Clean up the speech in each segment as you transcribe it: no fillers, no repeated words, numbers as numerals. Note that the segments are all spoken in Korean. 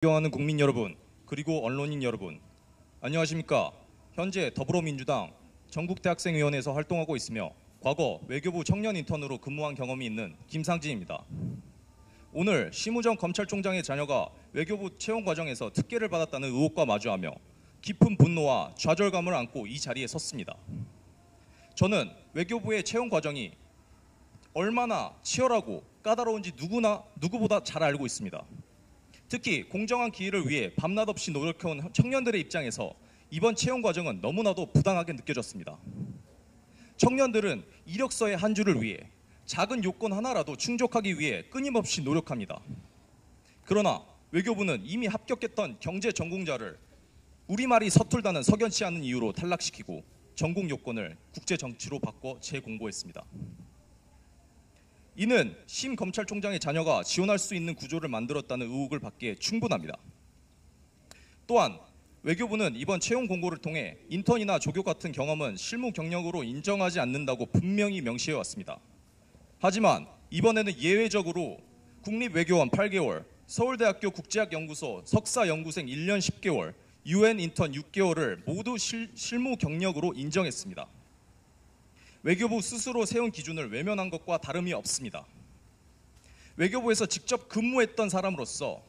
존경하는 국민 여러분, 그리고 언론인 여러분, 안녕하십니까? 현재 더불어민주당 전국대학생위원회에서 활동하고 있으며 과거 외교부 청년 인턴으로 근무한 경험이 있는 김상진입니다. 오늘 심우정 검찰총장의 자녀가 외교부 채용 과정에서 특혜를 받았다는 의혹과 마주하며 깊은 분노와 좌절감을 안고 이 자리에 섰습니다. 저는 외교부의 채용 과정이 얼마나 치열하고 까다로운지 누구보다 잘 알고 있습니다. 특히 공정한 기회를 위해 밤낮 없이 노력해온 청년들의 입장에서 이번 채용 과정은 너무나도 부당하게 느껴졌습니다. 청년들은 이력서의 한 줄을 위해 작은 요건 하나라도 충족하기 위해 끊임없이 노력합니다. 그러나 외교부는 이미 합격했던 경제 전공자를 우리말이 서툴다는 석연치 않은 이유로 탈락시키고 전공 요건을 국제 정치로 바꿔 재공고했습니다. 이는 심 검찰총장의 자녀가 지원할 수 있는 구조를 만들었다는 의혹을 받기에 충분합니다. 또한 외교부는 이번 채용 공고를 통해 인턴이나 조교 같은 경험은 실무 경력으로 인정하지 않는다고 분명히 명시해왔습니다. 하지만 이번에는 예외적으로 국립외교원 8개월, 서울대학교 국제학연구소 석사연구생 1년 10개월, UN 인턴 6개월을 모두 실무 경력으로 인정했습니다. 외교부 스스로 세운 기준을 외면한 것과 다름이 없습니다. 외교부에서 직접 근무했던 사람으로서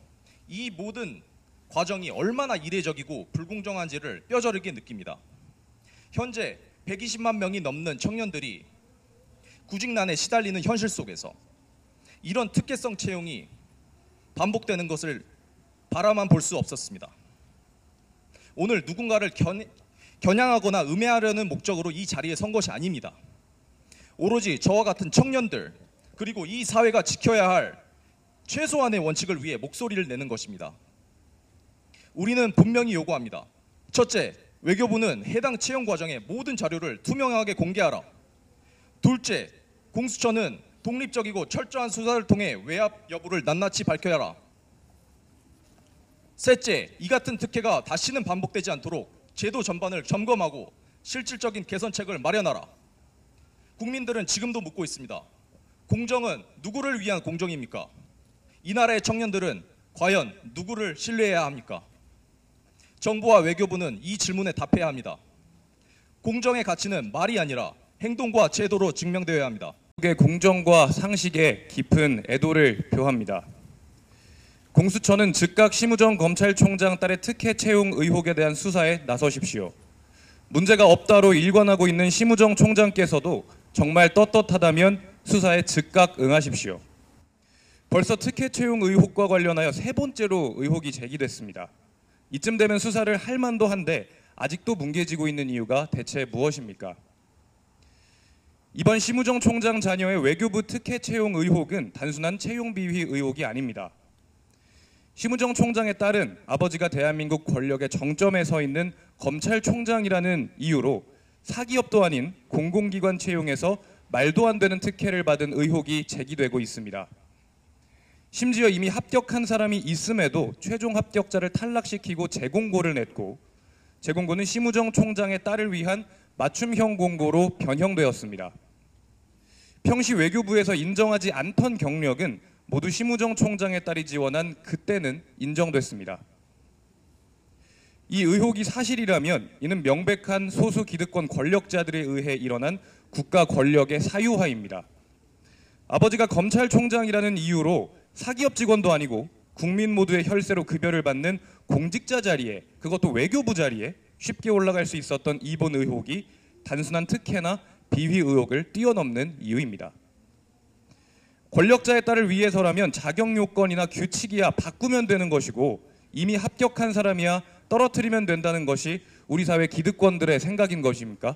이 모든 과정이 얼마나 이례적이고 불공정한지를 뼈저리게 느낍니다. 현재 120만 명이 넘는 청년들이 구직난에 시달리는 현실 속에서 이런 특혜성 채용이 반복되는 것을 바라만 볼 수 없었습니다. 오늘 누군가를 겨냥하거나 음해하려는 목적으로 이 자리에 선 것이 아닙니다. 오로지 저와 같은 청년들 그리고 이 사회가 지켜야 할 최소한의 원칙을 위해 목소리를 내는 것입니다. 우리는 분명히 요구합니다. 첫째, 외교부는 해당 채용 과정의 모든 자료를 투명하게 공개하라. 둘째, 공수처는 독립적이고 철저한 수사를 통해 외압 여부를 낱낱이 밝혀야 하라. 셋째, 이 같은 특혜가 다시는 반복되지 않도록 제도 전반을 점검하고 실질적인 개선책을 마련하라. 국민들은 지금도 묻고 있습니다. 공정은 누구를 위한 공정입니까? 이 나라의 청년들은 과연 누구를 신뢰해야 합니까? 정부와 외교부는 이 질문에 답해야 합니다. 공정의 가치는 말이 아니라 행동과 제도로 증명되어야 합니다. 공정과 상식에 깊은 애도를 표합니다. 공수처는 즉각 심우정 검찰총장 딸의 특혜 채용 의혹에 대한 수사에 나서십시오. 문제가 없다로 일관하고 있는 심우정 총장께서도 정말 떳떳하다면 수사에 즉각 응하십시오. 벌써 특혜 채용 의혹과 관련하여 세 번째로 의혹이 제기됐습니다. 이쯤 되면 수사를 할 만도 한데 아직도 뭉개지고 있는 이유가 대체 무엇입니까? 이번 심우정 총장 자녀의 외교부 특혜 채용 의혹은 단순한 채용 비위 의혹이 아닙니다. 심우정 총장의 딸은 아버지가 대한민국 권력의 정점에 서 있는 검찰총장이라는 이유로 사기업도 아닌 공공기관 채용에서 말도 안 되는 특혜를 받은 의혹이 제기되고 있습니다. 심지어 이미 합격한 사람이 있음에도 최종 합격자를 탈락시키고 재공고를 냈고 재공고는 심우정 총장의 딸을 위한 맞춤형 공고로 변형되었습니다. 평시 외교부에서 인정하지 않던 경력은 모두 심우정 총장의 딸이 지원한 그때는 인정됐습니다. 이 의혹이 사실이라면 이는 명백한 소수 기득권 권력자들에 의해 일어난 국가 권력의 사유화입니다. 아버지가 검찰총장이라는 이유로 사기업 직원도 아니고 국민 모두의 혈세로 급여를 받는 공직자 자리에, 그것도 외교부 자리에 쉽게 올라갈 수 있었던 이번 의혹이 단순한 특혜나 비위 의혹을 뛰어넘는 이유입니다. 권력자의 딸을 위해서라면 자격 요건이나 규칙이야 바꾸면 되는 것이고 이미 합격한 사람이야 떨어뜨리면 된다는 것이 우리 사회 기득권들의 생각인 것입니까?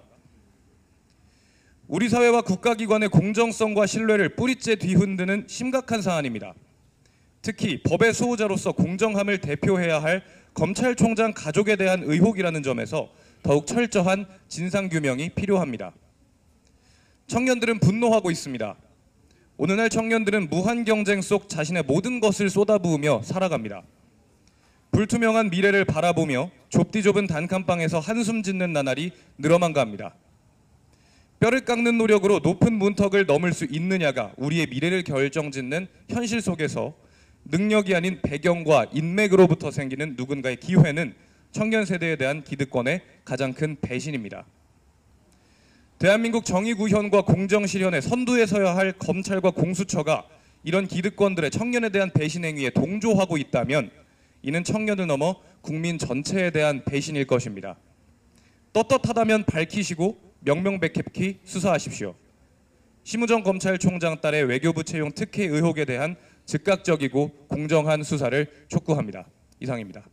우리 사회와 국가기관의 공정성과 신뢰를 뿌리째 뒤흔드는 심각한 사안입니다. 특히 법의 수호자로서 공정함을 대표해야 할 검찰총장 가족에 대한 의혹이라는 점에서 더욱 철저한 진상규명이 필요합니다. 청년들은 분노하고 있습니다. 오늘날 청년들은 무한 경쟁 속 자신의 모든 것을 쏟아부으며 살아갑니다. 불투명한 미래를 바라보며 좁디 좁은 단칸방에서 한숨 짓는 나날이 늘어만 갑니다. 뼈를 깎는 노력으로 높은 문턱을 넘을 수 있느냐가 우리의 미래를 결정짓는 현실 속에서 능력이 아닌 배경과 인맥으로부터 생기는 누군가의 기회는 청년 세대에 대한 기득권의 가장 큰 배신입니다. 대한민국 정의구현과 공정실현의 선두에 서야 할 검찰과 공수처가 이런 기득권들의 청년에 대한 배신 행위에 동조하고 있다면 이는 청년을 넘어 국민 전체에 대한 배신일 것입니다. 떳떳하다면 밝히시고 명명백백히 수사하십시오. 심우정 검찰총장 딸의 외교부 채용 특혜 의혹에 대한 즉각적이고 공정한 수사를 촉구합니다. 이상입니다.